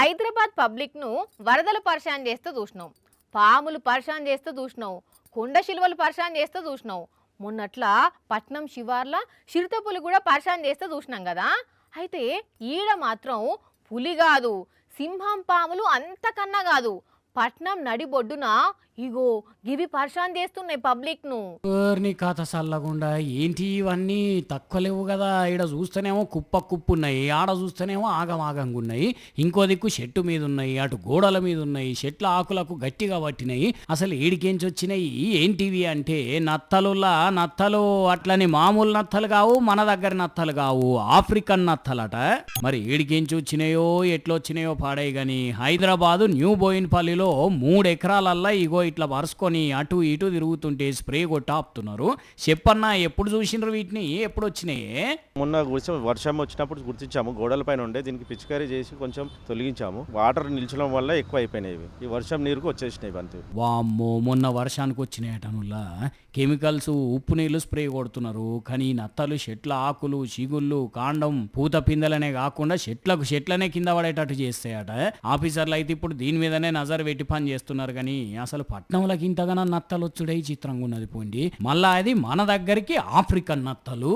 Hyderabad public ను వరదలు పరిశాన్ చేస్తూ చూసినాం, పాములు పరిశాన్ చేస్తూ చూసినాం, కొండ శిలువలు పరిశాన్ చేస్తూ చూసినాం. మొన్నట్ల పట్నం శివార్ల చిరుతపులి కూడా పరిశాన్ చేస్తూ చూసినాం కదా. అయితే ఈడ మాత్రం పులి కాదు, సింహం పాములు అంతకన్నా కాదు, పట్నం నడిబొడ్డున ఇగో గివి పరిశాన్ చేస్తున్నాయి పబ్లిక్ ను. నీ కథ సల్లగుండా ఏంటి ఇవన్నీ తక్కువ లేవు కదా. ఈడ చూస్తేనేమో కుప్ప కుప్పున్నాయి, ఆడ చూస్తేనేమో ఆగంగా ఉన్నాయి, ఇంకో దిక్కు చెట్టు మీద ఉన్నాయి, అటు గోడల మీద ఉన్నాయి, చెట్ల ఆకులకు గట్టిగా పట్టినాయి. అసలు ఏడికేంచి వచ్చినాయి ఏంటివి అంటే నత్తలు అట్లని మామూలు నత్తలు కావు, మన దగ్గర నత్తలు కావు, ఆఫ్రికన్ నత్తలట. మరి ఏడికేంచి వచ్చినాయో ఎట్లొచ్చినాయో పాడాయి గాని హైదరాబాదు న్యూ బోయిన్పల్లిలో 3 ఎకరాలల్లా ఇగో ఇట్లా వరుసుకొని అటు ఇటు తిరుగుతుంటే స్ప్రే కొట్టి ఆపుతున్నారు. చెప్పన్నా ఎప్పుడు చూసినారు వీటిని, ఎప్పుడు వచ్చినాయి? మొన్న వర్షం వచ్చినప్పుడు గుర్తించాము, గోడల పైన ఉండే దీనికి పిచికారీ చేసి కొంచెం తొలగించాము. వాటర్ నిల్చడం వల్ల ఎక్కువ అయిపోయినాయి, ఈ వర్షం నీరుకు వచ్చేసినాయి అంతే. వామ్మో, మొన్న వర్షానికి వచ్చినాయటనుల్లా కెమికల్స్ ఉప్పు నీళ్లు స్ప్రే కొడుతున్నారు. కానీ నత్తలు చెట్ల ఆకులు చిగుళ్ళు కాండం పూత పిందెలనే కాకుండా చెట్లనే కింద పడేటట్టు చేస్తాయట. ఆఫీసర్లు అయితే ఇప్పుడు దీని మీదనే నజర్ పెట్టి పని చేస్తున్నారు. కానీ అసలు పట్నంలోకి ఇంతగానో నత్తలు వచ్చుడే చిత్రంగా ఉన్నది పోండి. మళ్ళా అది మన దగ్గరికి ఆఫ్రికన్ నత్తలు.